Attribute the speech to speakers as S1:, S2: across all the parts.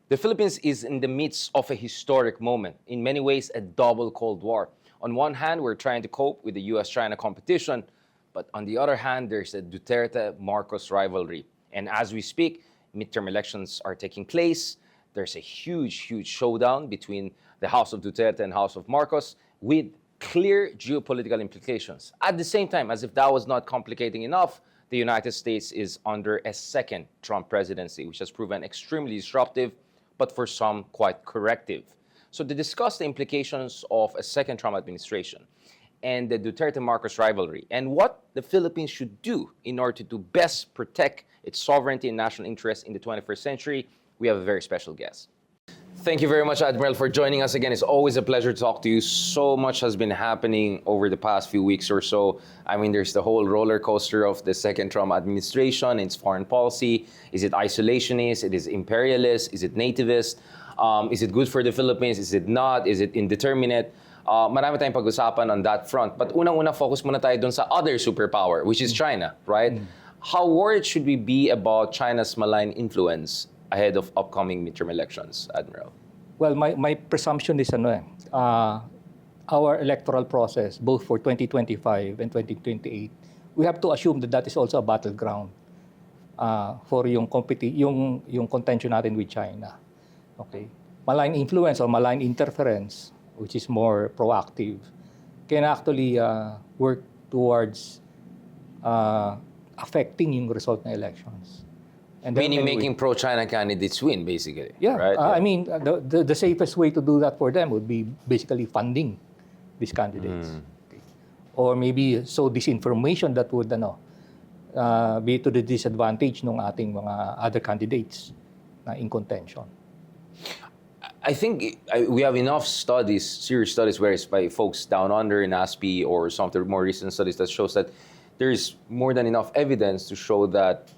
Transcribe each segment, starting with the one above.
S1: The Philippines is in the midst of a historic moment, in many ways a double Cold War. On one hand, we're trying to cope with the US-China competition, but on the other hand, there's a Duterte-Marcos rivalry. And as we speak, midterm elections are taking place. There's a huge showdown between the House of Duterte and House of Marcos with clear geopolitical implications. At the same time, as if that was not complicating enough, the United States is under a second Trump presidency, which has proven extremely disruptive, but for some quite corrective. So to discuss the implications of a second Trump administration and the Duterte-Marcos rivalry and what the Philippines should do in order to best protect its sovereignty and national interests in the 21st century, we have a very special guest. Thank you very much, Admiral, for joining us again. It's always a pleasure to talk to you. So much has been happening over the past few weeks or so. I mean, there's the whole roller coaster of the second Trump administration, its foreign policy. Is it isolationist? Is it imperialist? Is it nativist? Is it good for the Philippines? Is it not? Is it indeterminate? Marami tayong pag-usapan on that front. But unang-una, focus muna tayo dun sa other superpower, which is China, right? How worried should we be about China's malign influence ahead of upcoming midterm elections, Admiral?
S2: Well, my presumption is our electoral process, both for 2025 and 2028, we have to assume that that is also a battleground for yung contention natin with China. Okay, malign influence or malign interference, which is more proactive, can actually work towards affecting yung result ng elections.
S1: And meaning making pro-China candidates win, basically.
S2: Yeah,
S1: right?
S2: I mean, the safest way to do that for them would be basically funding these candidates. Okay. Or maybe sow disinformation that would be to the disadvantage ng ating mga other candidates in contention.
S1: I think we have enough studies, serious studies, where it's by folks down under in ASPE or some of the more recent studies that shows that there's more than enough evidence to show that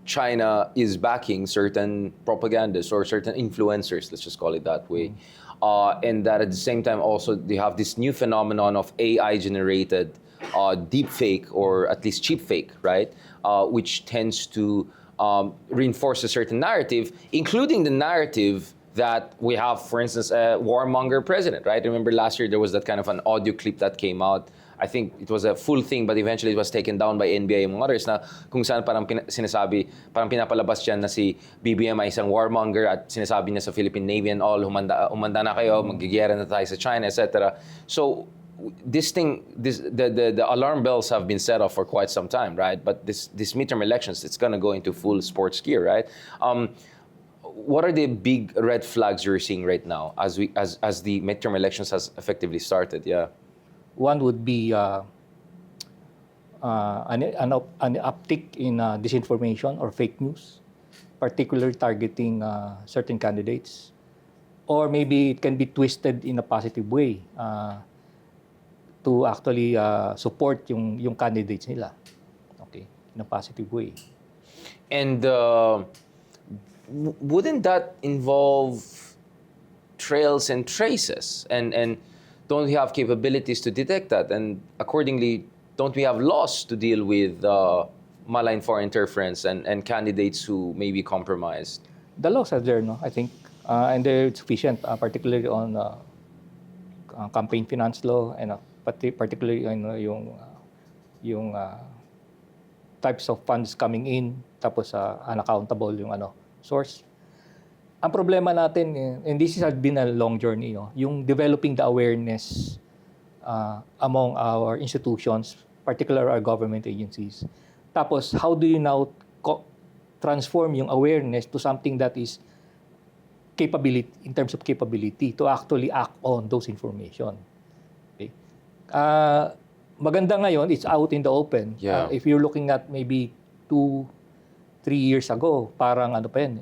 S1: China is backing certain propagandists or certain influencers, let's just call it that way. And that at the same time also they have this new phenomenon of AI-generated deep fake or at least cheap fake, right? Which tends to reinforce a certain narrative, including the narrative that we have, for instance, a warmonger president, right? Remember last year there was that kind of an audio clip that came out. I think it was a full thing, but eventually it was taken down by NBI and others na kung saan parang sinasabi, parang pinapalabas dyan na si BBM ay isang warmonger at sinasabi niya sa Philippine Navy and all, humanda na kayo, magigiyera na tayo sa China, etc. So this thing, the alarm bells have been set off for quite some time, right? But this midterm elections, it's gonna go into full sports gear, right? What are the big red flags you're seeing right now as the midterm elections has effectively started? Yeah.
S2: One would be an uptick in disinformation or fake news, particularly targeting certain candidates. Or maybe it can be twisted in a positive way to actually support yung candidates nila. Okay, in a positive way.
S1: And wouldn't that involve trails and traces? And don't we have capabilities to detect that? And accordingly, don't we have laws to deal with malign foreign interference and candidates who may be compromised?
S2: The laws are there, no? I think, and they're sufficient, particularly on campaign finance law and particularly yung types of funds coming in, tapos unaccountable yung source. Ang problema natin, and this has been a long journey, yung developing the awareness among our institutions, particularly our government agencies. Tapos, how do you now transform yung awareness to something that is capability, in terms of capability, to actually act on those information? Okay. Maganda ngayon, it's out in the open.
S1: Yeah.
S2: If you're looking at maybe 2-3 years ago, parang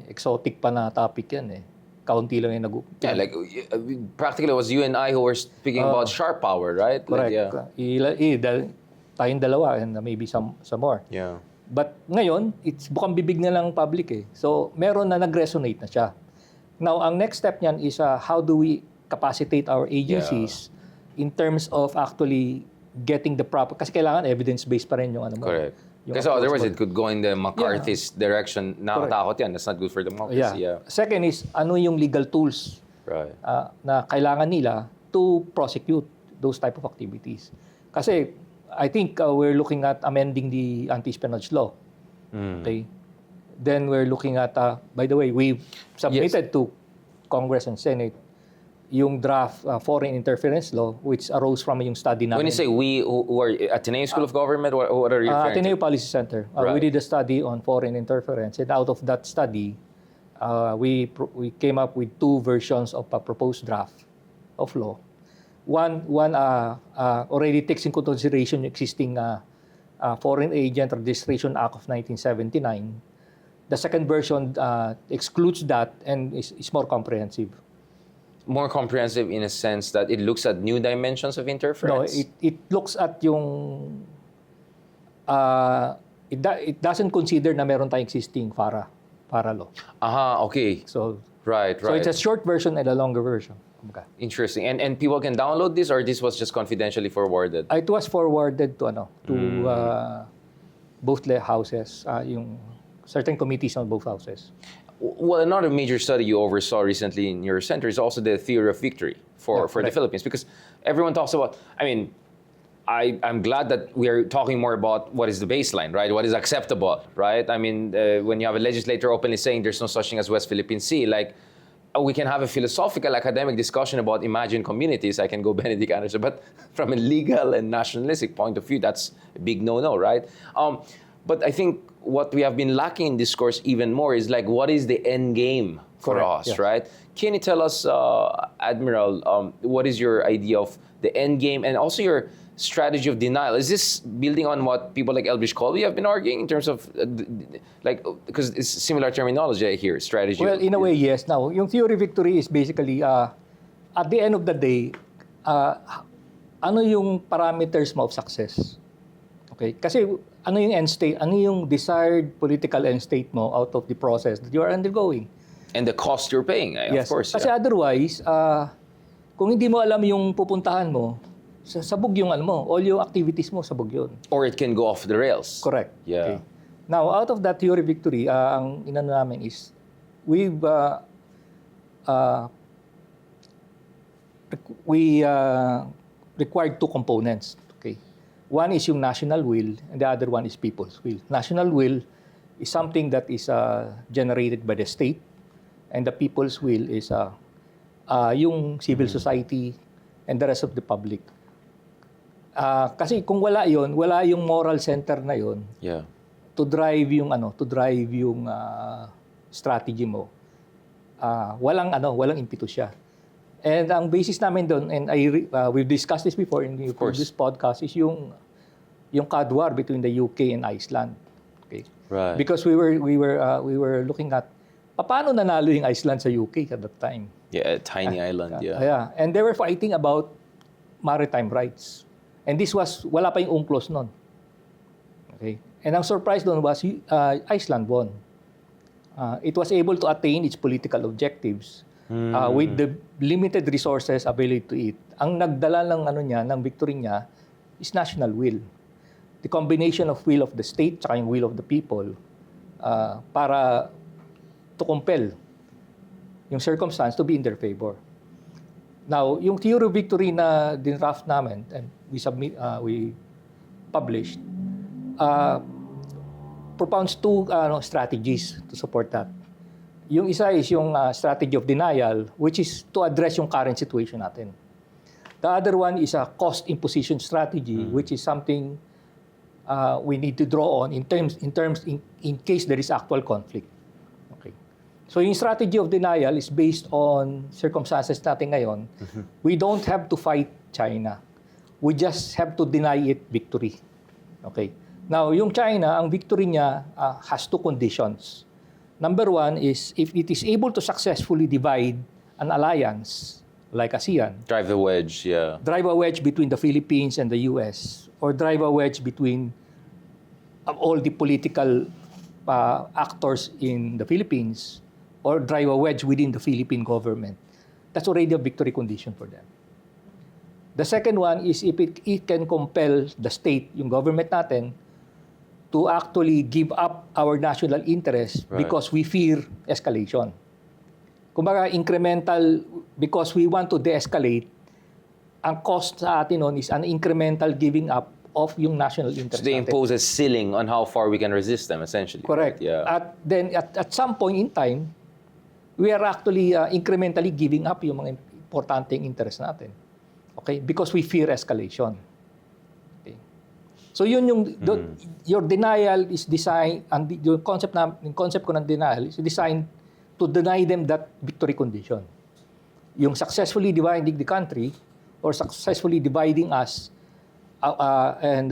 S2: exotic pa na topic yan eh. Kaunti lang yung
S1: Yeah, like practically it was you and I who were speaking about sharp power, right?
S2: Correct.
S1: Like, yeah.
S2: Tayong dalawa and maybe some more.
S1: Yeah.
S2: But ngayon, it's bukang bibig na lang public eh. So, meron na nag-resonate na siya. Now, ang next step niyan is how do we capacitate our agencies in terms of actually getting the proper, kasi kailangan evidence-based pa rin yung
S1: Correct.
S2: Yung
S1: Kasi otherwise,
S2: approach
S1: it could go in the McCarthy's direction. Nakakatakot yan. That's not good for democracy. Yeah.
S2: Second is, ano yung legal tools
S1: Right.
S2: na kailangan nila to prosecute those type of activities. Kasi I think we're looking at amending the anti-espionage law. Okay? Then we're looking at, by the way, we submitted to Congress and Senate yung draft foreign interference law, which arose from yung study namin.
S1: When you say we, who are Ateneo School of Government, what are you referring
S2: Ateneo
S1: to?
S2: Policy Center.
S1: Right.
S2: We did a study on foreign interference, and out of that study, we came up with two versions of a proposed draft of law. One already takes into consideration existing Foreign Agent Registration Act of 1979. The second version excludes that and is more comprehensive.
S1: More comprehensive in a sense that it looks at new dimensions of
S2: No,
S1: interference?
S2: it looks at yung it doesn't consider na meron tayong existing FARA law.
S1: Aha, okay.
S2: So
S1: Right.
S2: so it's a short version and a longer version. Okay.
S1: Interesting. And people can download this, or this was just confidentially forwarded?
S2: It was forwarded to both houses, yung certain committees on both houses.
S1: Well, another major study you oversaw recently in your center is also the theory of victory for the Philippines, because everyone talks about, I mean, I'm glad that we are talking more about what is the baseline, right? What is acceptable, right? I mean, when you have a legislator openly saying there's no such thing as West Philippine Sea, like, we can have a philosophical academic discussion about imagined communities. I can go Benedict Anderson, but from a legal and nationalistic point of view, that's a big no-no, right? But I think what we have been lacking in discourse even more is like, what is the end game for
S2: Correct,
S1: us,
S2: yes.
S1: right? Can you tell us, Admiral, what is your idea of the end game and also your strategy of denial? Is this building on what people like Elbridge Colby have been arguing in terms of, because it's similar terminology here, strategy?
S2: Well, in a way, yes. Now, yung theory of victory is basically, at the end of the day, ano yung parameters mo of success? Okay? Kasi ano yung end state, ano yung desired political end state mo out of the process that you are undergoing?
S1: And the cost you're paying,
S2: Yes.
S1: of course.
S2: Kasi
S1: Yeah.
S2: otherwise, kung hindi mo alam yung pupuntahan mo, sabog yung ano mo, all yung activities mo, sabog yun.
S1: Or it can go off the rails.
S2: Correct.
S1: Yeah.
S2: Okay. Now, out of that theory of victory, ang inano namin is, we required two components. Okay. One is yung national will, and the other one is people's will. National will is something that is generated by the state, and the people's will is yung civil society and the rest of the public. Kasi kung wala yon, wala yung moral center na yon
S1: Yeah.
S2: to drive yung strategy mo. Walang impetus siya. And ang basis namin doon, and we've discussed this before in the previous podcast, is yung CAD war between the UK and Iceland. Okay.
S1: Right.
S2: Because we were looking at paano nanalo yung Iceland sa UK at that time.
S1: Yeah, a tiny island. Yeah.
S2: Yeah. And they were fighting about maritime rights. And this was, wala pa yung UNCLOS noon. Okay. And ang surprise doon was Iceland won. It was able to attain its political objectives with the limited resources available to it. Ang nagdala ng victory niya is national will. The combination of will of the state at yung will of the people para to compel yung circumstance to be in their favor. Now, yung theory of victory na dinraft namin and we published propounds two strategies to support that. Yung isa is yung strategy of denial, which is to address yung current situation natin. The other one is a cost imposition strategy, which is something we need to draw on in case there is actual conflict. Okay. So yung strategy of denial is based on circumstances natin ngayon. We don't have to fight China. We just have to deny it victory. Okay. Now, yung China, ang victory niya has two conditions. Number one is if it is able to successfully divide an alliance like ASEAN,
S1: Drive the wedge. Yeah.
S2: drive a wedge between the Philippines and the US, or drive a wedge between all the political actors in the Philippines, or drive a wedge within the Philippine government, that's already a victory condition for them. The second one is if it can compel the state, yung government natin, to actually give up our national interest
S1: Right.
S2: because we fear escalation. Kumbaga, incremental, because we want to de-escalate, ang cost sa atin nun is an incremental giving up of yung national
S1: So
S2: interest
S1: they
S2: natin.
S1: impose a ceiling on how far we can resist them, essentially.
S2: Correct.
S1: Right? Yeah.
S2: At then, at some point in time, we are actually incrementally giving up yung mga importanteng interest natin. Okay? Because we fear escalation. Okay? So yun yung, your denial is designed, and yung concept ko ng denial is designed to deny them that victory condition. Yung successfully dividing the country or successfully dividing us and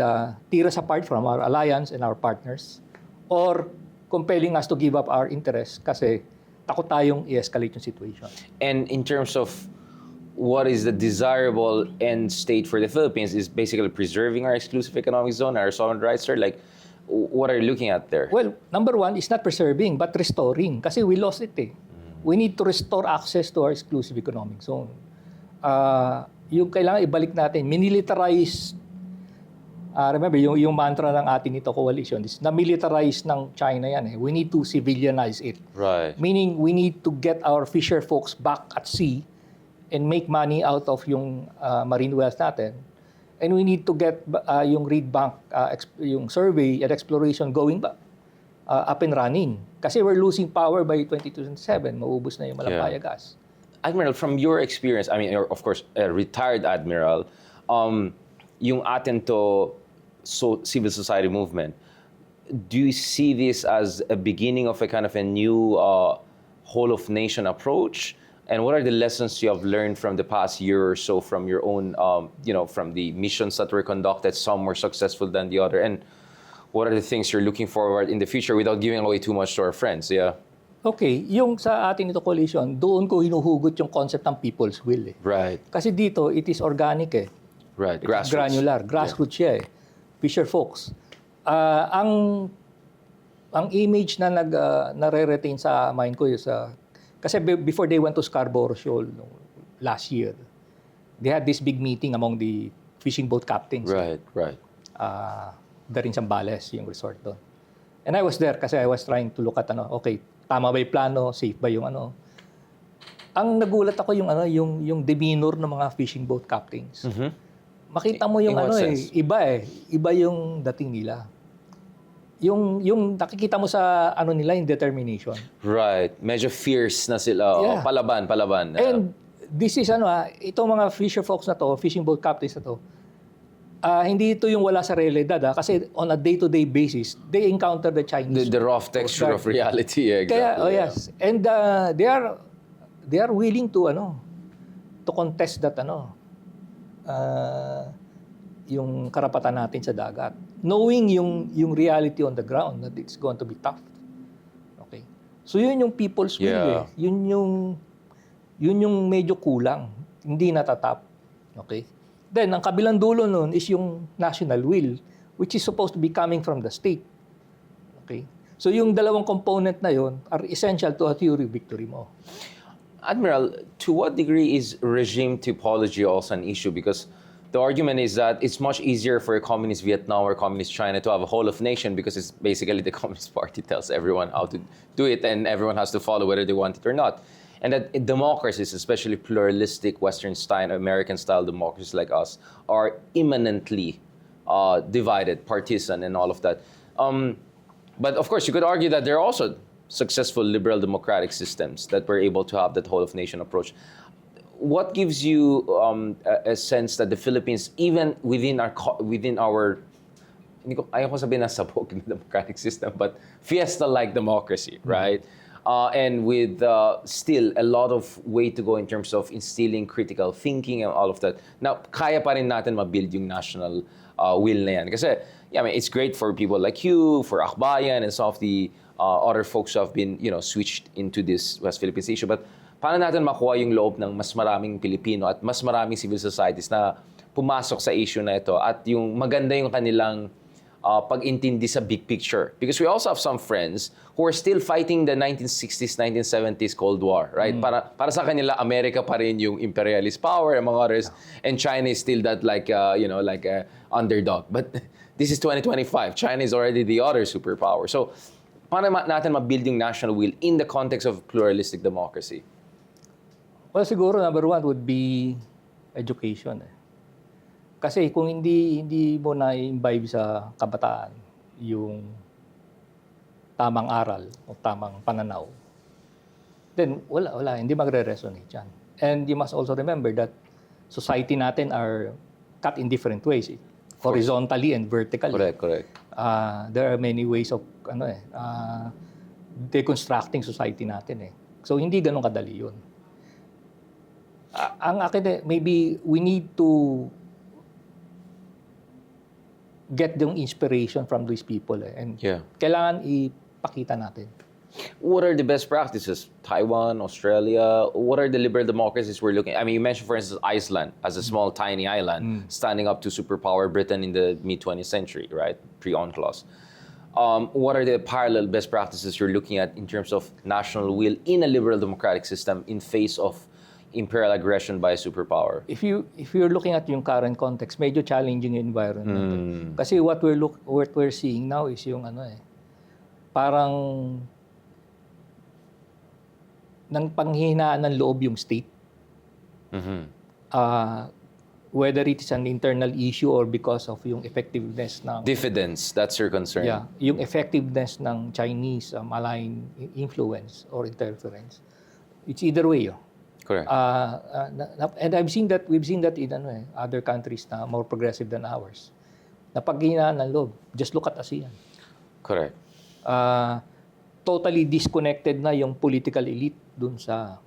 S2: tear us apart from our alliance and our partners, or compelling us to give up our interests kasi takot tayong i-escalate yung situation.
S1: And in terms of what is the desirable end state for the Philippines is basically preserving our exclusive economic zone, our sovereign rights, sir? Like, what are you looking at there?
S2: Well, number one is not preserving, but restoring. Kasi we lost it eh. We need to restore access to our exclusive economic zone. Yung kailangan ibalik natin, minilitarize, remember, yung mantra ng ating ito coalition is na-militarize ng China yan eh. We need to civilianize it.
S1: Right.
S2: Meaning, we need to get our fisher folks back at sea and make money out of yung marine wealth natin. And we need to get yung reed bank, yung survey and exploration going back, up and running. Kasi we're losing power by 2027. Maubos na yung Malampaya gas.
S1: Admiral, from your experience, I mean, you're, of course, a retired admiral, yung atin to civil society movement, do you see this as a beginning of a kind of a new whole of nation approach? And what are the lessons you have learned from the past year or so from your own, from the missions that were conducted, some more successful than the other? And what are the things you're looking forward in the future without giving away too much to our friends? Yeah.
S2: Okay, yung sa atin ito coalition, doon ko hinuhugot yung concept ng people's will eh.
S1: Right.
S2: Kasi dito, it is organic eh.
S1: Right.
S2: It's
S1: Grassroots.
S2: granular. Grassroots siya eh. Fisher folks. Ang image na nare-retain sa mind ko is kasi before they went to Scarborough Shoal last year, they had this big meeting among the fishing boat captains.
S1: Right.
S2: Daring Zambales, yung resort doon. And I was there kasi I was trying to look at okay, tama ba yung plano, safe ba yung Ang nagulat ako yung demeanor ng mga fishing boat captains. Makita mo yung
S1: In what sense?
S2: iba yung dating nila. Yung nakikita mo sa nila yung determination.
S1: Right. Medyo fierce na sila.
S2: Yeah.
S1: Palaban.
S2: And this is itong mga fisher folks na to, fishing boat captains na to, hindi ito yung wala sa realidad kasi on a day-to-day basis, they encounter the Chinese.
S1: The rough texture of reality. Yeah, exactly.
S2: Kaya, yes. And they are willing to contest that yung karapatan natin sa dagat. Knowing yung reality on the ground that it's going to be tough. Okay. So yun yung people's will eh. Yun yung medyo kulang. Hindi natatap. Okay. Then, ang kabilang dulo nun is yung national will, which is supposed to be coming from the state. Okay? So, yung dalawang component na yun are essential to a theory victory mo.
S1: Admiral, to what degree is regime typology also an issue? Because the argument is that it's much easier for a communist Vietnam or communist China to have a whole of nation because it's basically the Communist Party tells everyone how to do it and everyone has to follow whether they want it or not. And that democracies, especially pluralistic Western-style, American-style democracies like us, are imminently divided, partisan, and all of that. But of course, you could argue that there are also successful liberal democratic systems that were able to have that whole-of-nation approach. What gives you a sense that the Philippines, even within our ayoko sabihin na sabog na democratic system, but fiesta-like democracy, right? And with still a lot of way to go in terms of instilling critical thinking and all of that. Now, kaya pa rin natin ma-build yung national will na yan. Kasi, I mean, it's great for people like you, for Akbayan, and some of the other folks who have been, switched into this West Philippines issue. But paano natin makuha yung loob ng mas maraming Pilipino at mas maraming civil societies na pumasok sa issue na ito at yung maganda yung kanilang pag-intindi sa big picture. Because we also have some friends who are still fighting the 1960s, 1970s Cold War, right? Para sa kanila, America pa rin yung imperialist power, among others, and China is still that like a underdog. But this is 2025. China is already the other superpower. So, paano natin ma-build yung national will in the context of pluralistic democracy?
S2: Well, siguro number one would be education. Kasi kung hindi mo na imbibe sa kabataan yung tamang aral o tamang pananaw, then wala, hindi magre-resonate yan. And you must also remember that society natin are cut in different ways, horizontally and vertically.
S1: Correct.
S2: There are many ways of deconstructing society natin. So hindi ganun kadali yun. Ang akin, maybe we need to get yung inspiration from these people. And kailangan ipakita natin.
S1: What are the best practices? Taiwan, Australia, what are the liberal democracies we're looking at? I mean, you mentioned, for instance, Iceland as a small, tiny island standing up to superpower Britain in the mid-20th century, right? Pre-UNCLOS. What are the parallel best practices you're looking at in terms of national will in a liberal democratic system in face of imperial aggression by a superpower?
S2: If you're looking at yung current context, medyo challenging yung environment. Kasi what we're seeing now is yung parang nang panghihinaan ng loob yung state. Whether it is an internal issue or because of yung effectiveness ng
S1: diffidence, that's your concern.
S2: Yeah, yung effectiveness ng Chinese malign influence or interference. It's either way.
S1: Correct.
S2: And we've seen that in other countries na more progressive than ours. Napaghinaan ng loob. Just look at ASEAN.
S1: Correct.
S2: Totally disconnected na yung political elite dun sa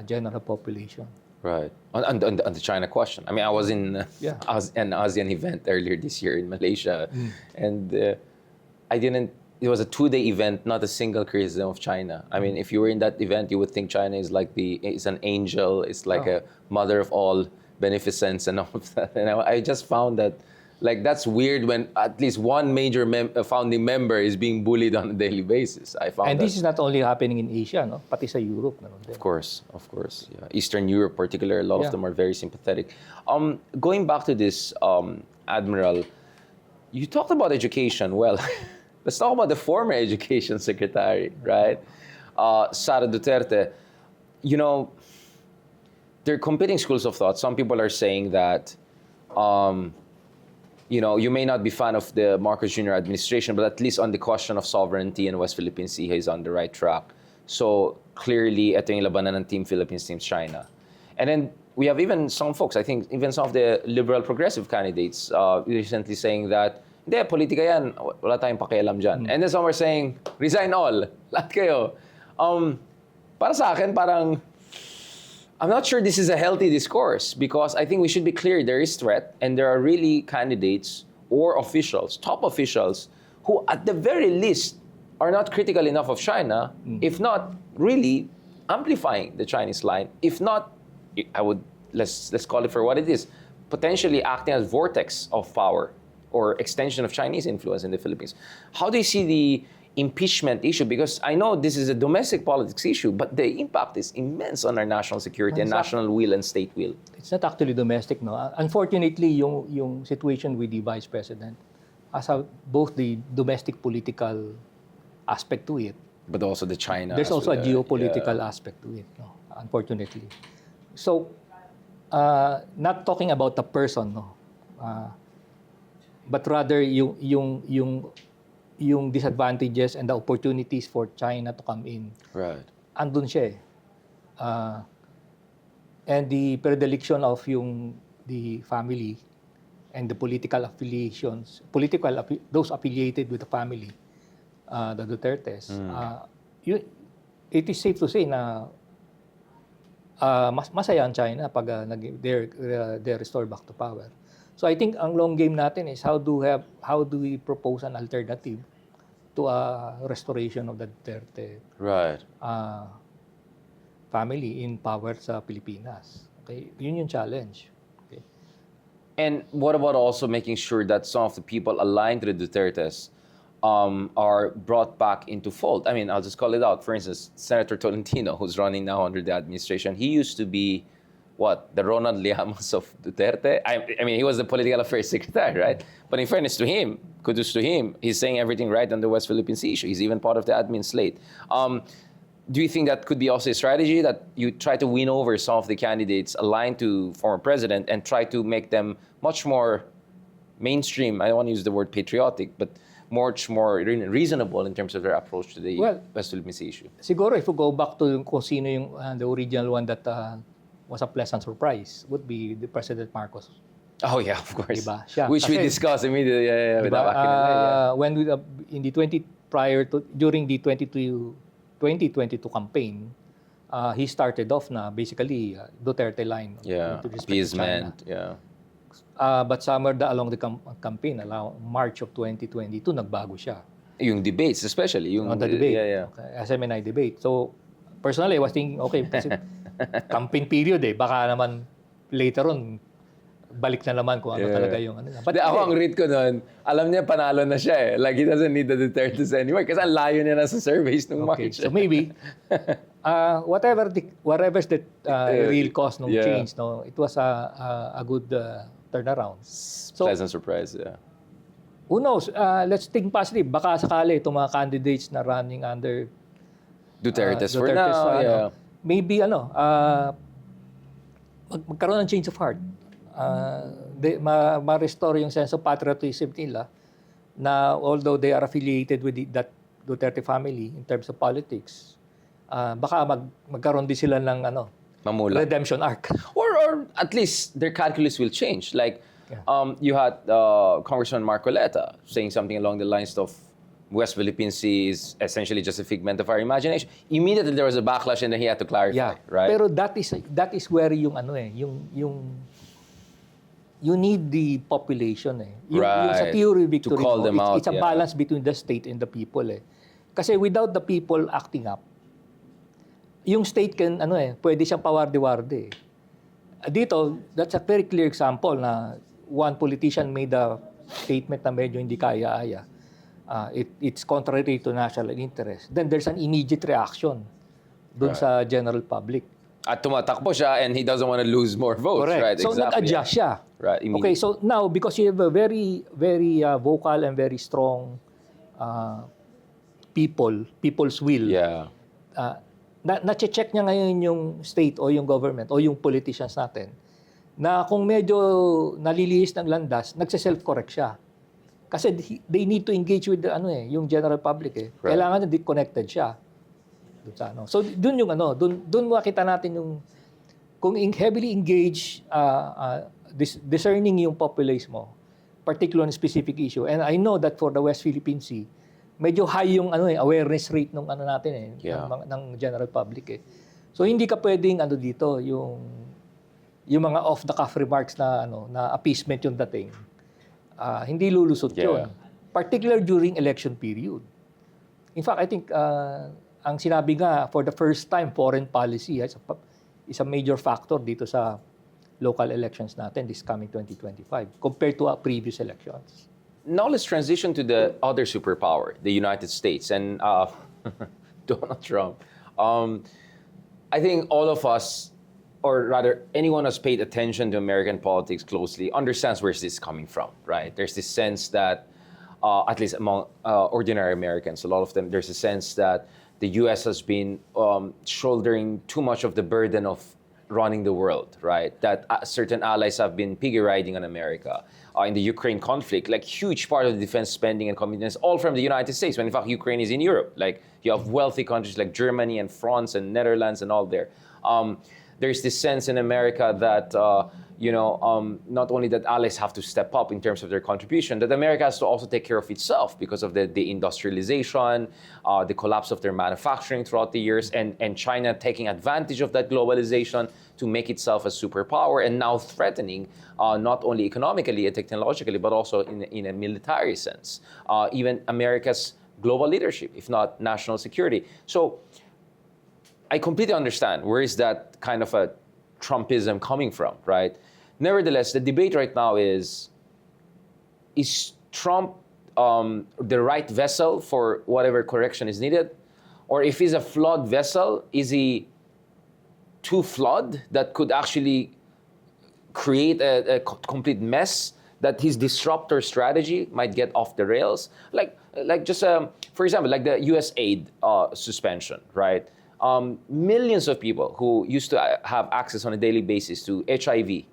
S2: general population.
S1: Right. On the China question. I mean, I was in an ASEAN event earlier this year in Malaysia, and it was a 2-day event, not a single criticism of China. I mean, if you were in that event, you would think China is it's an angel, it's like a mother of all beneficence and all of that. And I just found that, that's weird when at least one major founding member is being bullied on a daily basis.
S2: And this is not only happening in Asia, no? Pati sa Europe.
S1: Of course. Yeah. Eastern Europe, particularly, a lot of them are very sympathetic. Going back to this, Admiral, you talked about education. Well, let's talk about the former education secretary, right? Sara Duterte. There are competing schools of thought. Some people are saying that, you may not be fan of the Marcos Jr. administration, but at least on the question of sovereignty and West Philippine Sea, he's on the right track. So clearly, ito yung labanan ng Team Philippines, Team China. And then we have even some folks, I think even some of the liberal progressive candidates recently saying that, hindi, politika yan, wala tayong pakialam dyan. And then some are saying, resign all, lahat kayo. Para sa akin, parang, I'm not sure this is a healthy discourse because I think we should be clear there is threat and there are really candidates or officials, top officials, who at the very least are not critical enough of China, if not really amplifying the Chinese line. If not, let's call it for what it is, potentially acting as vortex of power or extension of Chinese influence in the Philippines. How do you see the impeachment issue? Because I know this is a domestic politics issue, but the impact is immense on our national security and national will and state will.
S2: It's not actually domestic, no. Unfortunately, yung situation with the vice president has both the domestic political aspect to it,
S1: but also the China.
S2: There's also a geopolitical aspect to it, no. Unfortunately, so not talking about the person, no, but rather yung disadvantages and the opportunities for China to come in.
S1: Right.
S2: Andun siya and the predilection of the family and the political affiliations, those affiliated with the family, the Dutertes, it is safe to say na masaya ang China pag they're restored back to power. So I think ang long game natin is how do we propose an alternative to a restoration of the Duterte family in power sa Pilipinas. Okay, yun yung challenge. Okay.
S1: And what about also making sure that some of the people aligned to the Dutertes are brought back into fold? I mean, I'll just call it out. For instance, Senator Tolentino, who's running now under the administration, he used to be, what, the Ronald Llamas of Duterte? I mean, he was the political affairs secretary, right? But in fairness to him, kudos to him, he's saying everything right on the West Philippine Sea issue. He's even part of the admin slate. Do you think that could be also a strategy, that you try to win over some of the candidates aligned to former president and try to make them much more mainstream? I don't want to use the word patriotic, but much more reasonable in terms of their approach to the West Philippine Sea issue.
S2: Siguro if we go back to kung sino yung the original one that was a pleasant surprise, would be the President Marcos.
S1: Oh yeah, of course.
S2: Diba? Siya.
S1: Which we discussed immediately.
S2: Diba? When we, in the during the 2022 campaign, he started off na basically Duterte line.
S1: Yeah, appeasement. Yeah.
S2: But somewhere along the campaign, March of 2022, nagbago siya.
S1: Yung debates, especially. Yung
S2: the debate.
S1: Yeah.
S2: Okay, SMNI debate. So, personally, I was thinking, okay, kasi campaign period baka naman later on, balik na naman kung ano talaga yung ano.
S1: But ako ang read ko nun, alam niya panalo na siya Like, he doesn't need the Dutertes anymore kasi ang layo niya na sa surveys nung March.
S2: So maybe, whatever's the real cause ng change, no, it was a good turnaround.
S1: So, pleasant surprise, yeah.
S2: Who knows? Let's think positive. Baka sakali itong mga candidates na running under
S1: Dutertes for now.
S2: Maybe magkaroon ng change of heart. Ma-restore yung sense of patriotism nila na although they are affiliated with that Duterte family in terms of politics, baka magkaroon din sila ng redemption arc.
S1: Or at least their calculus will change. Like, you had Congressman Marcoleta saying something along the lines of West Philippine Sea is essentially just a figment of our imagination. Immediately there was a backlash and then he had to clarify, right?
S2: Pero that is where yung you need the population Yung sa theory victory
S1: to call them out,
S2: it's a balance between the state and the people Kasi without the people acting up, yung state can pwede siyang pawarde-warde. Dito, that's a very clear example na one politician made a statement na medyo hindi kaya-aya. It's contrary to national interest. Then there's an immediate reaction dun sa general public.
S1: At tumatakbo siya and he doesn't want to lose more votes.
S2: Correct.
S1: Right,
S2: so
S1: exactly.
S2: nag-adjust siya.
S1: Right,
S2: okay, so now because you have a very, very vocal and very strong people's will, na-check niya ngayon yung state o yung government o yung politicians natin na kung medyo nalilihis ng landas, nagse-self-correct siya. Kasi they need to engage with yung general public
S1: Right.
S2: Kailangan na connected siya. So doon yung doon makita natin yung kung heavily engaged discerning yung populace mo, particularly on specific issue. And I know that for the West Philippine Sea, medyo high yung awareness rate ng natin ng general public So hindi ka pwedeng dito yung mga off the cuff remarks na na appeasement yung dating. Hindi lulusot yun. Particularly during election period. In fact, I think ang sinabi nga, for the first time, foreign policy is a major factor dito sa local elections natin this coming 2025 compared to our previous elections.
S1: Now let's transition to the other superpower, the United States and Donald Trump. I think all of us, or rather anyone who's paid attention to American politics closely, understands where this is coming from, right? There's this sense that, at least among ordinary Americans, a lot of them, there's a sense that the U.S. has been shouldering too much of the burden of running the world, right? That certain allies have been piggy riding on America. In the Ukraine conflict, like huge part of the defense spending and commitments, all from the United States, when in fact Ukraine is in Europe. Like you have wealthy countries like Germany and France and Netherlands and all there. There's this sense in America that not only that allies have to step up in terms of their contribution, that America has to also take care of itself because of the industrialization, the collapse of their manufacturing throughout the years, and China taking advantage of that globalization to make itself a superpower and now threatening not only economically and technologically, but also in a military sense, even America's global leadership, if not national security. So I completely understand where is that kind of a Trumpism coming from, right? Nevertheless, the debate right now is Trump the right vessel for whatever correction is needed? Or if he's a flawed vessel, is he too flawed that could actually create a complete mess that his disruptor strategy might get off the rails? Like just, for example, like the US aid suspension, right? Millions of people who used to have access on a daily basis to HIV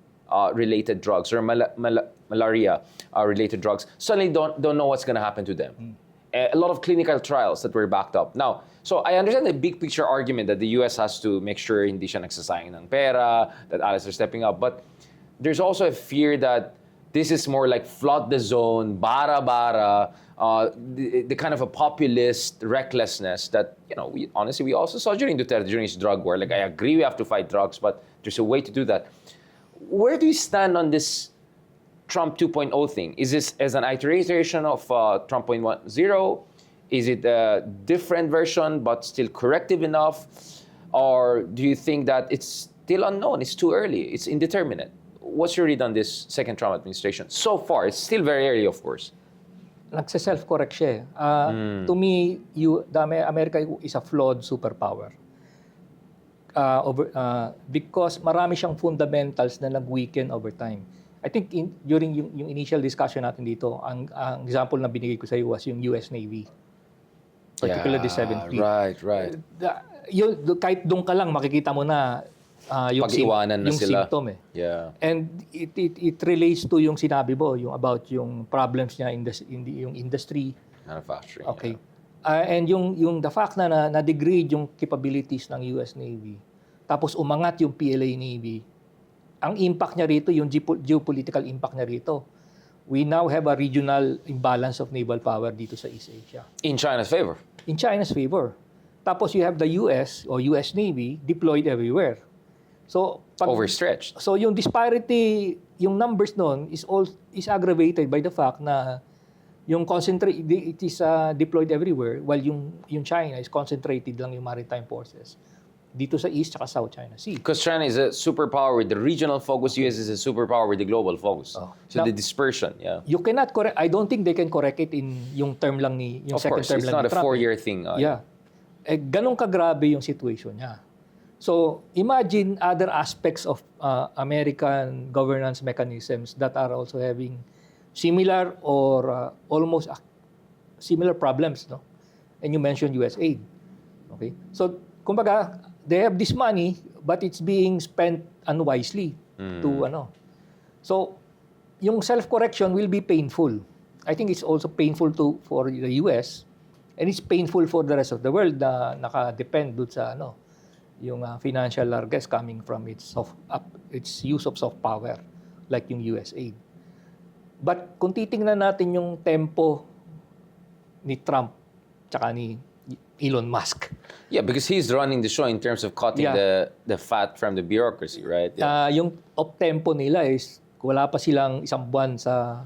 S1: related drugs or malaria related drugs suddenly don't know what's going to happen to them. A lot of clinical trials that were backed up. Now, so I understand the big picture argument that the US has to make sure hindi siya nagsasayang ng pera, that others are stepping up. But there's also a fear that this is more like flood the zone, bara-bara, the kind of a populist recklessness that, we honestly, we also saw during Duterte, during his drug war. Like, I agree we have to fight drugs, but there's a way to do that. Where do you stand on this Trump 2.0 thing? Is this as an iteration of Trump 1.0? Is it a different version but still corrective enough? Or do you think that it's still unknown, it's too early, it's indeterminate? What's your read on this second Trump administration? So far, it's still very early, of course.
S2: Nagse-self-correct siya. To me, America is a flawed superpower. Because marami siyang fundamentals na nag-weaken over time. I think during yung initial discussion natin dito, ang example na binigay ko sa iyo was yung US Navy. Particularly the 7th Fleet.
S1: Right.
S2: Kahit doon ka lang, makikita mo na yung
S1: pag-iwanan na sila.
S2: Symptom eh.
S1: Yeah.
S2: And it relates to yung sinabi mo, yung about yung problems niya in yung industry.
S1: Manufacturing.
S2: Okay.
S1: Yeah.
S2: And yung the fact na na-degrade yung capabilities ng US Navy, tapos umangat yung PLA Navy, ang impact niya rito, yung geopolitical impact niya rito, we now have a regional imbalance of naval power dito sa East Asia.
S1: In China's favor.
S2: In China's favor. Tapos you have the US or US Navy deployed everywhere. So
S1: overstretched.
S2: So yung disparity, yung numbers noon is aggravated by the fact na yung it is deployed everywhere while yung China is concentrated lang yung maritime forces dito sa East at South China Sea.
S1: Because China is a superpower with the regional focus, US is a superpower with the global focus. So now, the dispersion, yeah.
S2: You cannot correct, I don't think they can correct it in yung term lang yung second term lang ni Trump.
S1: Of course, it's not a 4-year thing.
S2: Yeah. Ganun kagrabe yung situation niya. So, imagine other aspects of American governance mechanisms that are also having similar or almost similar problems, no? And you mentioned US aid. Okay? So, kumbaga, they have this money, but it's being spent unwisely to ano. So, yung self-correction will be painful. I think it's also painful for the US, and it's painful for the rest of the world na naka-depend doon sa yung financial largesse coming from its use of soft power, like yung US aid. But kung titingnan natin yung tempo ni Trump tsaka ni Elon Musk.
S1: Yeah, because he's running the show in terms of cutting the fat from the bureaucracy, right? Yeah.
S2: Yung up-tempo nila is wala pa silang isang buwan sa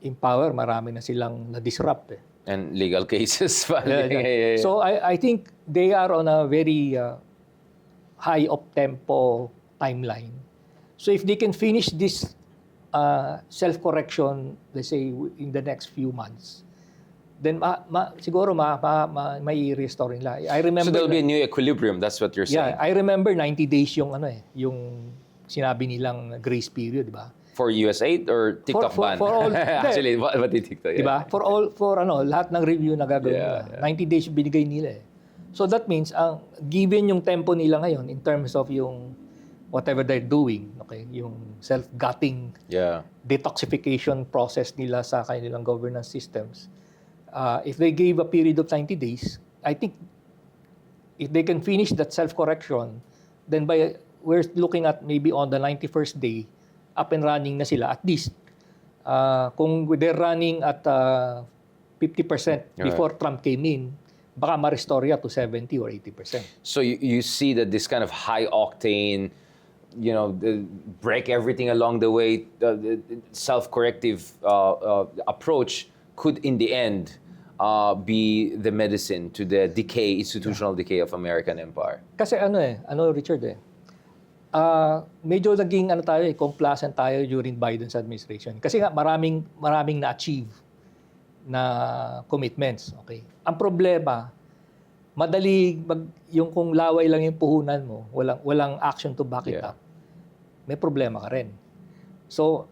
S2: in power, marami na silang na-disrupt eh.
S1: And legal cases.
S2: Yeah. So I think they are on a very high up-tempo timeline. So if they can finish this self-correction, let's say in the next few months, then siguro may restore nila. I remember.
S1: So there'll be a new equilibrium. That's what you're saying.
S2: Yeah, I remember 90 days yung yung sinabi nilang grace period, di ba?
S1: For US aid or TikTok ban?
S2: For all.
S1: Actually, what did TikTok?
S2: Di ba? For lahat ng review na gagawin nila. 90 days binigay nila eh. So that means given yung tempo nila ngayon in terms of yung whatever they're doing, okay, yung self-gutting, detoxification process nila sa kanilang governance systems. If they give a period of 90 days, I think if they can finish that self-correction, then we're looking at maybe on the 91st day, up and running na sila. At least, kung they're running at 50% before Trump came in, baka ma-restore ya to 70 or 80%.
S1: So you see that this kind of high-octane, break everything along the way, self-corrective approach could in the end be the medicine to the institutional decay of American empire.
S2: Kasi Richard medyo naging complacent tayo during Biden's administration. Kasi nga maraming na-achieve na commitments. Okay. Ang problema, yung kung laway lang yung puhunan mo, walang action to back it up, may problema ka rin. So,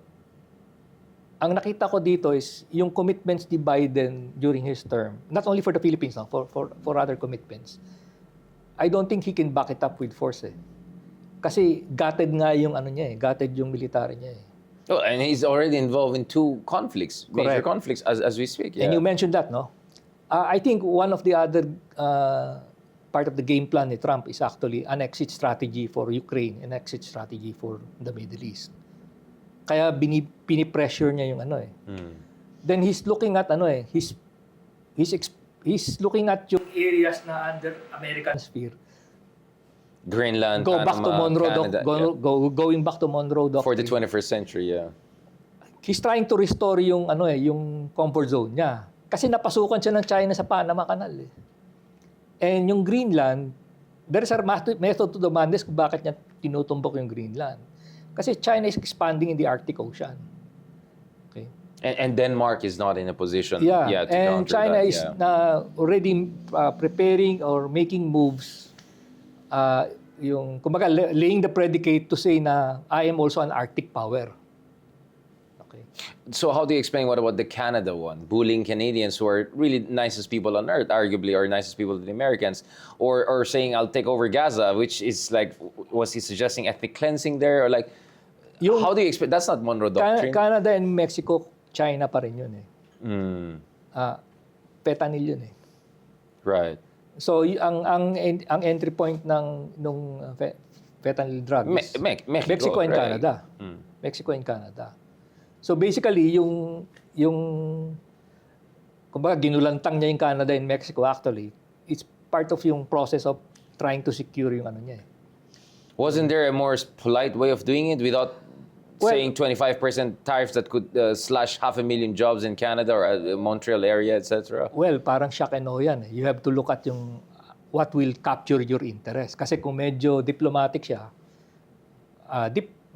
S2: ang nakita ko dito is yung commitments ni Biden during his term, not only for the Philippines, for other commitments, I don't think he can back it up with force. Kasi gutted nga yung gutted yung military niya.
S1: Oh, and he's already involved in 2 conflicts, major conflicts as we speak. Yeah.
S2: And you mentioned that, no? I think one of the other part of the game plan ni Trump is actually an exit strategy for Ukraine, an exit strategy for the Middle East. Kaya pinipressure niya yung Then he's looking at he's looking at yung areas na under American sphere.
S1: Greenland,
S2: Panama, back to Monroe
S1: Canada,
S2: going back to Monroe Doctrine.
S1: For the 21st century, yeah.
S2: He's trying to restore yung yung comfort zone niya. Kasi napasukan siya ng China sa Panama Canal. And yung Greenland, there is a method to the madness kung bakit niya tinutumbok yung Greenland. Kasi China is expanding in the Arctic Ocean. Okay.
S1: And Denmark is not in a position
S2: to
S1: counter
S2: China
S1: that.
S2: is already preparing or making moves, kumbaga laying the predicate to say na I am also an Arctic power. Okay.
S1: So how do you explain what about the Canada one? Bullying Canadians who are really nicest people on earth, arguably, or nicest people to the Americans, or saying I'll take over Gaza, which is like, was he suggesting ethnic cleansing there, or like? How do you explain? That's not Monroe Doctrine.
S2: Canada and Mexico, China pa rin yun fentanyl yun
S1: Right.
S2: So ang entry point nung fentanyl drug is Mexico and Canada. Mexico and Canada. So basically yung kumbaga ginulantang niya yung Canada and Mexico actually, it's part of yung process of trying to secure yung niya.
S1: Wasn't there a more polite way of doing it without saying 25% tariffs that could slash 500,000 jobs in Canada or Montreal area, etc.?
S2: Well, parang shock and awe yan. You have to look at yung what will capture your interest. Kasi kung medyo diplomatic siya,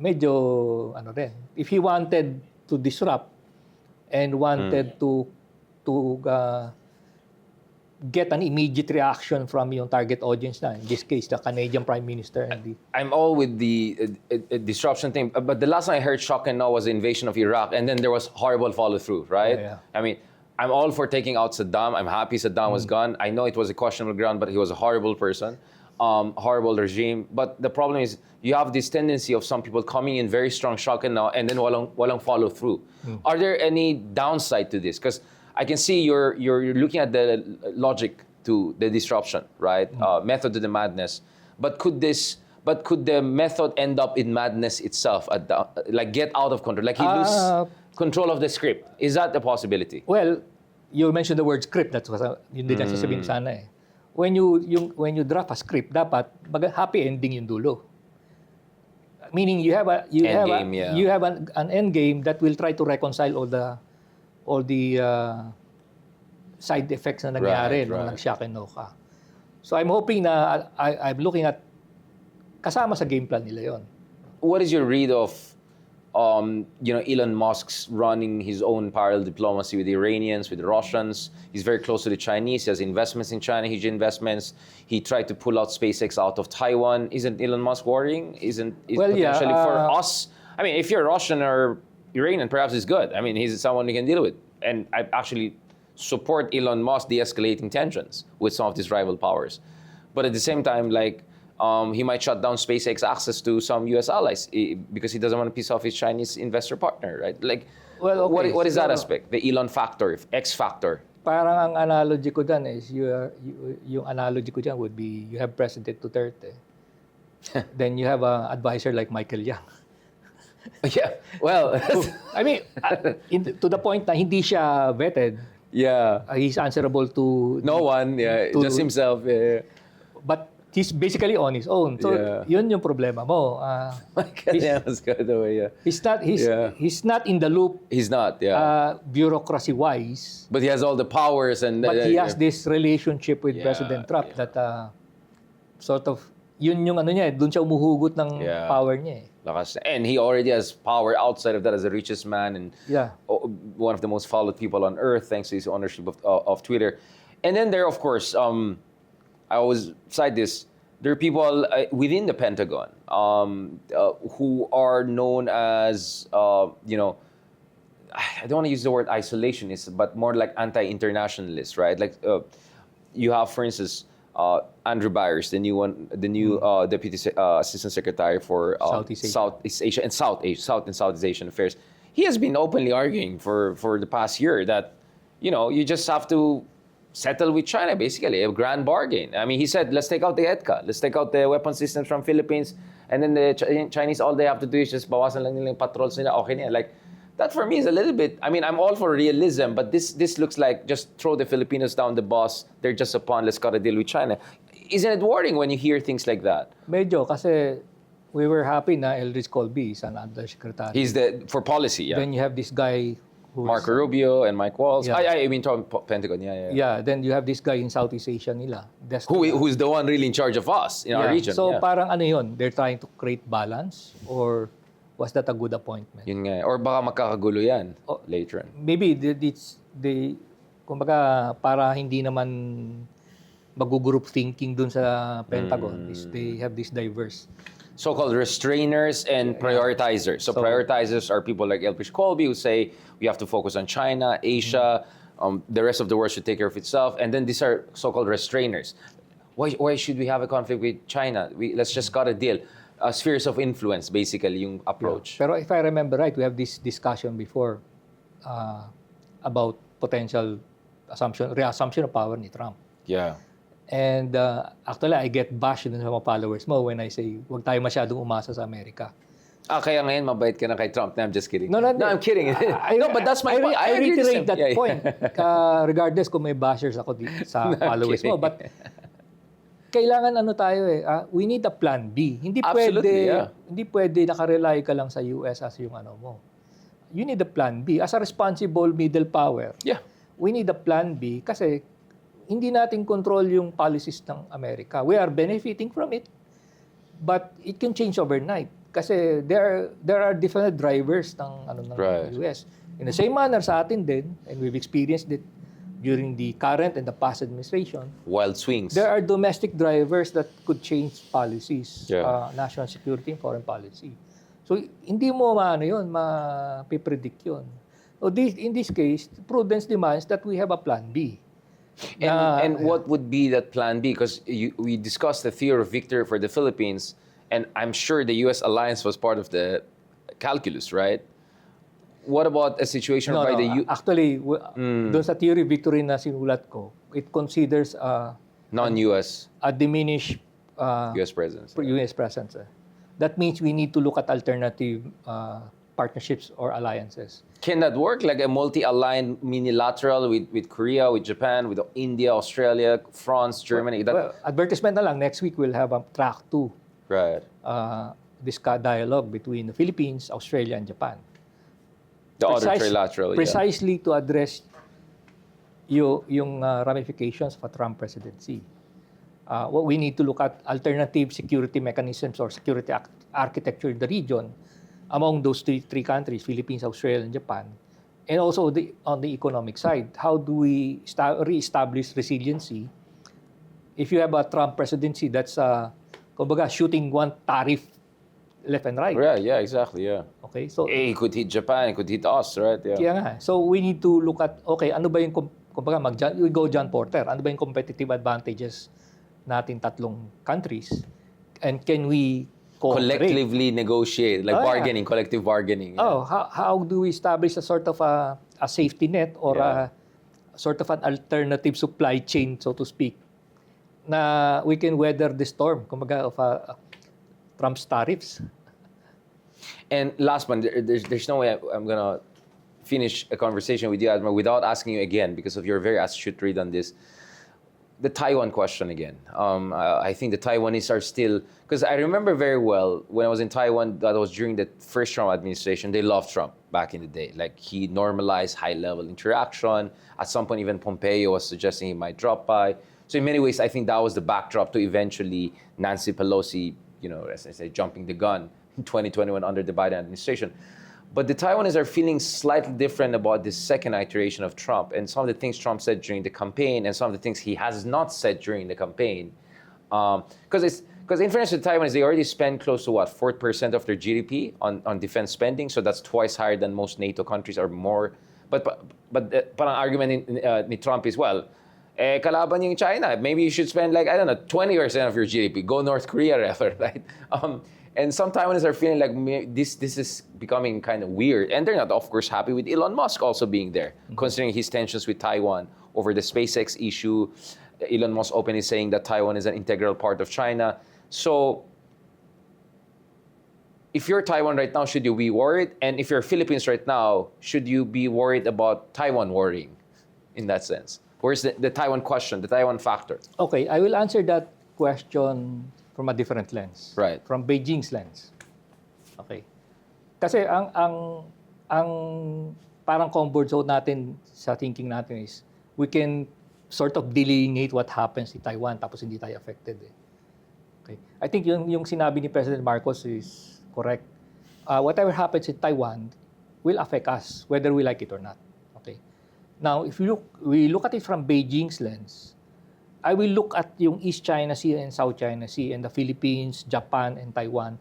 S2: medyo rin. If he wanted to disrupt and wanted to get an immediate reaction from yung target audience na, in this case, the Canadian Prime Minister.
S1: I'm all with the disruption thing, but the last time I heard shock and awe was the invasion of Iraq, and then there was horrible follow-through, right?
S2: Yeah.
S1: I mean, I'm all for taking out Saddam. I'm happy Saddam was gone. I know it was a questionable ground, but he was a horrible person, horrible regime. But the problem is, you have this tendency of some people coming in very strong shock and awe, and then walang follow-through. Are there any downside to this? Because I can see you're looking at the logic to the disruption, right? Method to the madness. But could the method end up in madness itself? Like get out of control, like he lose control of the script? Is that a possibility?
S2: Well, you mentioned the word script. That's what yun din ang sasabihin sana eh. When you draft a script, dapat happy ending yung dulo. Meaning you have an end game that will try to reconcile all the side effects na nangyari nung nag-shock and awe ka. So I'm hoping na I'm looking at kasama sa game plan nila yon.
S1: What is your read of Elon Musk's running his own parallel diplomacy with the Iranians, with the Russians? He's very close to the Chinese. He has investments in China, huge investments. He tried to pull out SpaceX out of Taiwan. Isn't Elon Musk worrying? Potentially for us? I mean, if you're Russian or Iranian, perhaps it's good. I mean, he's someone you can deal with. And I actually support Elon Musk de-escalating tensions with some of these rival powers. But at the same time, he might shut down SpaceX access to some U.S. allies because he doesn't want to piss off his Chinese investor partner, right? What is that aspect? The Elon factor, X factor.
S2: Parang ang analogy ko dyan is, yung analogy ko dyan would be, you have President Duterte. Then you have an advisor like Michael Yang.
S1: Yeah, well,
S2: I mean, to the point na hindi siya vetted.
S1: Yeah.
S2: He's answerable to
S1: no one, just himself. Yeah.
S2: But he's basically on his own. So, yun yung problema mo. He's not in the loop.
S1: He's not,
S2: bureaucracy-wise.
S1: But he has all the powers. But
S2: he has this relationship with President Trump that sort of, yun yung ano niya, doon siya umuhugot ng
S1: Yeah.
S2: power niya eh.
S1: Lakas. And he already has power outside of that as the richest man and
S2: Yeah.
S1: one of the most followed people on earth thanks to his ownership of Twitter. And then there, of course, I always cite this. There are people within the Pentagon who are known as, I don't want to use the word isolationist, but more like anti-internationalist, right? Like you have, for instance, Andrew Byers, the new Deputy Assistant Secretary for
S2: Southeast Asia.
S1: South and Southeast Asian Affairs. He has been openly arguing for the past year that, you just have to settle with China, basically, a grand bargain. I mean, he said, let's take out the EDCA, let's take out the weapon systems from Philippines, and then the Chinese, all they have to do is just bawasan lang nila yung patrols nila, okay na. Like, that for me is a little bit, I mean, I'm all for realism, but this looks like just throw the Filipinos down the bus, they're just a pawn, let's cut a deal with China. Isn't it worrying when you hear things like that?
S2: Medyo, kasi we were happy na Eldridge Colby is an undersecretary.
S1: He's for policy, yeah.
S2: Then you have this guy who's...
S1: Marco Rubio and Mike Waltz.
S2: Yeah.
S1: I mean, Pentagon, yeah.
S2: Yeah, then you have this guy in Southeast Asia nila.
S1: Who's the one really in charge of us in our region.
S2: So
S1: yeah.
S2: parang ano yun, they're trying to create balance or was that a good appointment?
S1: Yun nga. Or baka magkakagulo yan later on.
S2: Maybe kumbaga para hindi naman mag-group thinking dun sa Pentagon is they have this diverse.
S1: So-called restrainers and prioritizers. So prioritizers are people like Elbridge Colby who say we have to focus on China, Asia, the rest of the world should take care of itself. And then these are so-called restrainers. Why should we have a conflict with China? Let's just cut a deal. Spheres of influence, basically, yung approach.
S2: Yeah. Pero if I remember right, we have this discussion before about potential reassumption of power ni Trump.
S1: Yeah.
S2: And actually, I get bashed dun sa mga followers mo when I say, huwag tayo masyadong umasa sa Amerika.
S1: Kaya ngayon, mabait ka na kay Trump. No, I'm just kidding.
S2: No,
S1: I'm kidding. No, but that's my point.
S2: I reiterate that
S1: Yeah.
S2: point. Regardless kung may bashers ako sa followers mo. But kailangan tayo we need a plan B. Hindi
S1: Absolutely,
S2: hindi pwede nakarely ka lang sa US as yung mo. You need a plan B. As a responsible middle power, we need a plan B kasi hindi natin control yung policies ng Amerika. We are benefiting from it, but it can change overnight. Kasi there are different drivers ng US. In the same manner sa atin din, and we've experienced it during the current and the past administration.
S1: Wild swings.
S2: There are domestic drivers that could change policies, national security and foreign policy. So hindi mo mapipredict yun. So in this case, prudence demands that we have a plan B.
S1: And what would be that plan B? Because we discussed the fear of victory for the Philippines, and I'm sure the U.S. alliance was part of the calculus, right? What about a situation by the
S2: Actually, doon sa theory of victory na sinulat ko, it considers
S1: non-U.S.
S2: a diminished
S1: U.S. presence.
S2: U.S. presence. That means we need to look at alternative partnerships or alliances.
S1: Can that work? Like a multi-aligned minilateral with Korea, with Japan, with India, Australia, France, Germany?
S2: Well, advertisement na lang. Next week, we'll have a track 2.
S1: Right.
S2: This dialogue between the Philippines, Australia, and Japan.
S1: The other trilateral,
S2: precisely to address yung ramifications of a Trump presidency. What we need to look at alternative security mechanisms or security architecture in the region among those three countries, Philippines, Australia, and Japan. And also on the economic side, how do we re-establish resiliency? If you have a Trump presidency, that's kumbaga shooting one tariff left and right.
S1: Yeah, exactly, yeah.
S2: Okay, so
S1: it could hit Japan, it could hit us, right? Yeah.
S2: Kaya nga. So we need to look at, okay, ano ba yung, kumbaga, we go John Porter, ano ba yung competitive advantages natin tatlong countries? And can we
S1: collectively negotiate, like bargaining, collective bargaining.
S2: Yeah. How do we establish a sort of a safety net or a sort of an alternative supply chain, so to speak, na we can weather the storm, kumbaga, of Trump's tariffs.
S1: And last one, there's no way I'm going to finish a conversation with you, Admiral, without asking you again, because of your very astute read on this. The Taiwan question again. I think the Taiwanese are still, because I remember very well when I was in Taiwan, that was during the first Trump administration, they loved Trump back in the day. Like he normalized high-level interaction. At some point, even Pompeo was suggesting he might drop by. So in many ways, I think that was the backdrop to eventually Nancy Pelosi, as I say, jumping the gun in 2021 under the Biden administration. But the Taiwanese are feeling slightly different about this second iteration of Trump, and some of the things Trump said during the campaign, and some of the things he has not said during the campaign. Because in fairness to the Taiwanese, they already spend close to 4% of their GDP on defense spending, so that's twice higher than most NATO countries or more. But parang argument ni Trump is, kalaban yung China. Maybe you should spend 20% of your GDP. Go North Korea rather, right? And some Taiwanese are feeling like this is becoming kind of weird. And they're not, of course, happy with Elon Musk also being there, considering his tensions with Taiwan over the SpaceX issue. Elon Musk openly saying that Taiwan is an integral part of China. So if you're Taiwan right now, should you be worried? And if you're Philippines right now, should you be worried about Taiwan worrying in that sense? Where's the Taiwan question, the Taiwan factor?
S2: Okay, I will answer that question from a different lens.
S1: Right.
S2: From Beijing's lens. Okay. Kasi ang parang comfort zone natin sa thinking natin is we can sort of delineate what happens in Taiwan tapos hindi tayo affected. Okay. I think yung sinabi ni President Marcos is correct. Whatever happens in Taiwan will affect us whether we like it or not. Okay. Now, if we look at it from Beijing's lens, I will look at yung East China Sea and South China Sea and the Philippines, Japan, and Taiwan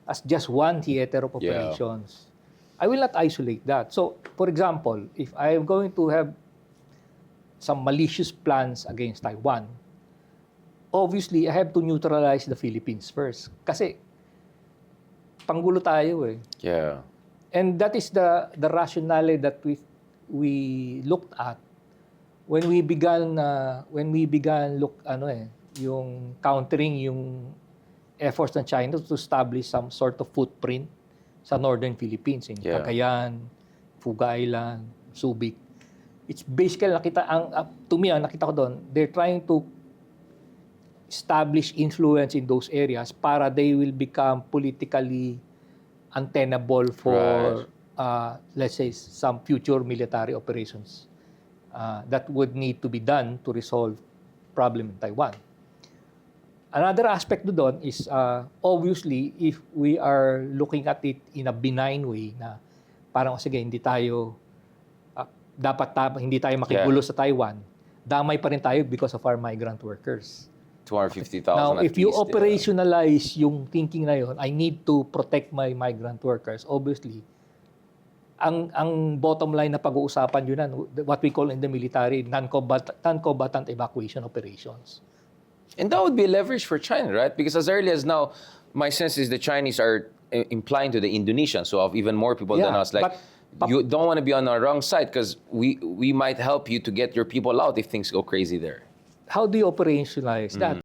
S2: as just one theater of operations. I will not isolate that. So, for example, if I am going to have some malicious plans against Taiwan, obviously, I have to neutralize the Philippines first. Kasi, panggulo tayo eh.
S1: Yeah.
S2: And that is the rationale that we looked at when we began yung countering yung efforts ng China to establish some sort of footprint sa northern Philippines in Cagayan, Fuga Island, Subic. It's basically nakita ko doon, they're trying to establish influence in those areas para they will become politically untenable for let's say some future military operations that would need to be done to resolve problem in Taiwan. Another aspect doon is obviously if we are looking at it in a benign way na parang sige hindi tayo makigulo sa Taiwan, damay pa rin tayo because of our migrant workers.
S1: 250,000
S2: Now,
S1: at
S2: if you
S1: least,
S2: operationalize yung thinking na yun, I need to protect my migrant workers, obviously, ang bottom line na pag-uusapan yun na, what we call in the military, non-combatant evacuation operations.
S1: And that would be leverage for China, right? Because as early as now, my sense is the Chinese are implying to the Indonesians, so of even more people than us, you don't want to be on our wrong side because we might help you to get your people out if things go crazy there.
S2: How do you operationalize that?